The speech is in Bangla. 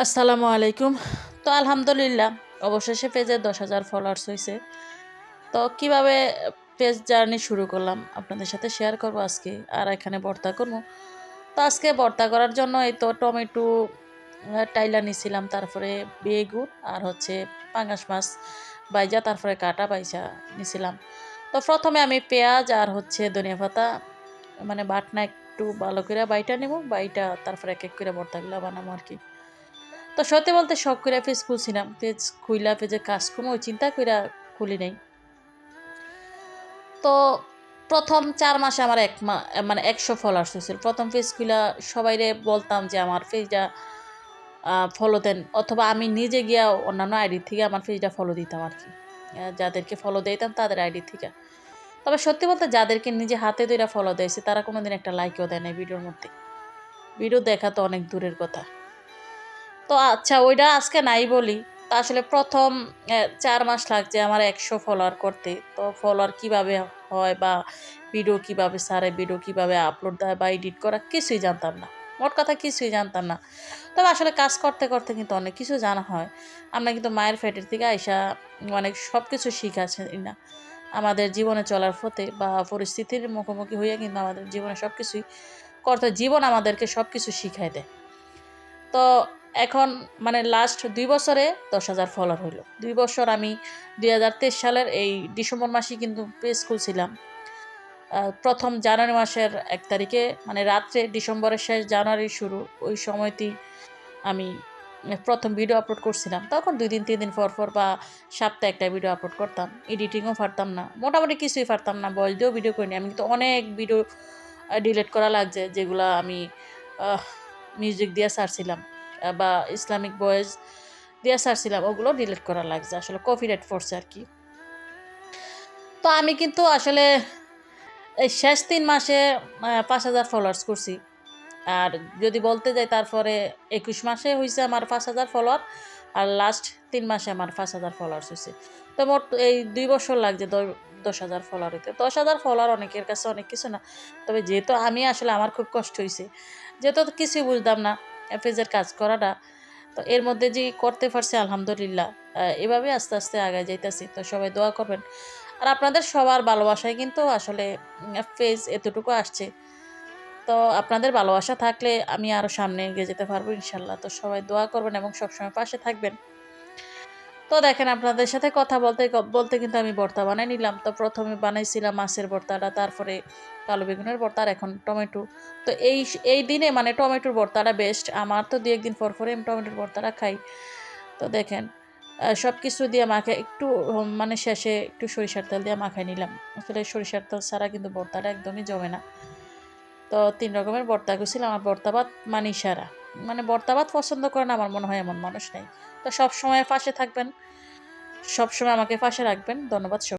আসসালামু আলাইকুম। তো আলহামদুলিল্লাহ অবশেষে পেজে 10,000 ফলোয়ার্স হয়েছে। তো কিভাবে পেজ জার্নি শুরু করলাম আপনাদের সাথে শেয়ার করব আজকে। আর এখানে ভর্তা করব। তো আজকে ভর্তা করার জন্য এই তো টমেটো টাইলা নিছিলাম, তারপরে বেগুন আর হচ্ছে পাঙ্গাস মাছ বাইজা, তারপরে কাটা বাইজা নিছিলাম। তো প্রথমে আমি পেঁয়াজ আর হচ্ছে ধনিয়া পাতা মানে বাটনা একটু ভালো করে বাইটা নেব, বাইটা তারপরে এক এক করে ভর্তাগুলো বানাবো আর কি। তো সত্যি বলতে শখ করে পেজ খুলছিলাম, পেজ খুইলা পেজে কাজ করবো ওই চিন্তা কইরা খুলি নাই। তো প্রথম ৪ মাসে আমার মানে ১০০ ফলোয়ার্স হয়েছিল। প্রথম পেজ খুইলা সবাইরে বলতাম যে আমার পেজটা ফলো দেন, অথবা আমি নিজে গিয়া অন্যান্য আইডি থেকে আমার পেজটা ফলো দিতাম আর কি। যাদেরকে ফলো দিতাম তাদের আইডি থেকে। তবে সত্যি বলতে যাদেরকে নিজে হাতে ধইরা ফলো দিয়েছে তারা কোনোদিন একটা লাইকও দেয় নাই ভিডিওর মধ্যে। ভিডিও দেখা তো অনেক দূরের কথা। তো আচ্ছা ওইটা আজকে নাই বলি। তো আসলে প্রথম ৪ মাস লাগছে আমার ১০০ ফলোয়ার করতে। তো ফলোয়ার কিভাবে হয় বা ভিডিও কিভাবে ছাড়ে, ভিডিও কিভাবে আপলোড দেয় বা এডিট করা কিছুই জানতাম না। মোট কথা কিছুই জানতাম না। তবে আসলে কাজ করতে, করতে কিন্তু অনেক কিছু জানা হয়। আমরা কিন্তু মায়ের পেটের থেকে আইসা অনেক সব কিছু শিখাচ্ছি না। আমাদের জীবনে চলার পথে বা পরিস্থিতির মুখোমুখি হইয়া কিন্তু আমাদের জীবনে সবকিছুই করতে জীবন আমাদেরকে সবকিছু শিখায় দেয়। তো এখন মানে লাস্ট ২ বছরে ১০,০০০ ফলোয়ার হইল। ২ বছর আমি ২০২৩ সালের এই ডিসেম্বর মাসেই কিন্তু পেজ খুলছিলাম। প্রথম জানুয়ারি মাসের ১ তারিখে মানে রাত্রে ডিসেম্বরের শেষ জানুয়ারির শুরু ওই সময়তেই আমি প্রথম ভিডিও আপলোড করছিলাম। তখন ২ দিন ৩ দিন পর, পর বা সপ্তাহে একটা ভিডিও আপলোড করতাম। এডিটিংও পারতাম না। মোটামুটি কিছুই পারতাম না। ভয়েস দিয়েও ভিডিও করিনি। আমি কিন্তু অনেক ভিডিও ডিলিট করা লাগছে যেগুলা আমি আহ মিউজিক দিয়ে ছাড়ছিলাম বা ইসলামিক ভয়েস দিয়ে ছাড়ছিলাম, ওগুলো ডিলিট করা লাগছে। আসলে কপিরাইট পড়ছে আর কি। তো আমি কিন্তু আসলে এই শেষ ৩ মাসে ৫,০০০ ফলোয়ার্স করছি। আর যদি বলতে যাই তারপরে ২১ মাসে হইছে আমার ৫,০০০ ফলোয়ার। আর লাস্ট ৩ মাসে আমার ৫,০০০ ফলোয়ার্স হইছে। তো মোট এই ২ বছর লাগছে ১০,০০০ ফলোয়ার হইতে। ১০,০০০ ফলোয়ার অনেকের কাছে অনেক কিছু না। তবে যেহেতু আমি আসলে আমার খুব কষ্ট হইছে। যেহেতু কিছুই বুঝতাম না পেজের কাজ করাটা। তো এর মধ্যে যে করতে পারছি আলহামদুলিল্লাহ। এভাবে আস্তে, আস্তে আগায় যাইতাছি। তো সবাই দোয়া করবেন। আর আপনাদের সবার ভালোবাসায় কিন্তু আসলে পেজ এতটুকু আসছে। তো আপনাদের ভালোবাসা থাকলে আমি আরও সামনে এগিয়ে যেতে পারবো ইনশাল্লাহ। তো সবাই দোয়া করবেন এবং সবসময় পাশে থাকবেন। তো দেখেন আপনাদের সাথে কথা বলতে, বলতে কিন্তু আমি ভর্তা বানাই নিলাম। তো প্রথমে বানাইছিলাম মাছের ভর্তাটা, তারপরে কালো বেগুনের ভর্তা আর এখন টমেটো। তো এই দিনে মানে টমেটোর ভর্তাটা বেস্ট। আমার তো ২-১ দিন পর, পরে আমি টমেটোর ভর্তাটা খাই। তো দেখেন সব কিছু দিয়ে মাখে একটু মানে শেষে একটু সরিষার তেল দিয়ে মাখায় নিলাম। আসলে সরিষার তেল ছাড়া কিন্তু ভর্তাটা একদমই জমে না। তো ৩ রকমের ভর্তা করছিলাম। আমার ভর্তা ভাত মানেই সেরা। মানে ভর্তা ভাত পছন্দ করে না আমার মনে হয় এমন মানুষ নেই। তো সবসময় পাশে থাকবেন। সবসময় আমাকে পাশে রাখবেন। ধন্যবাদ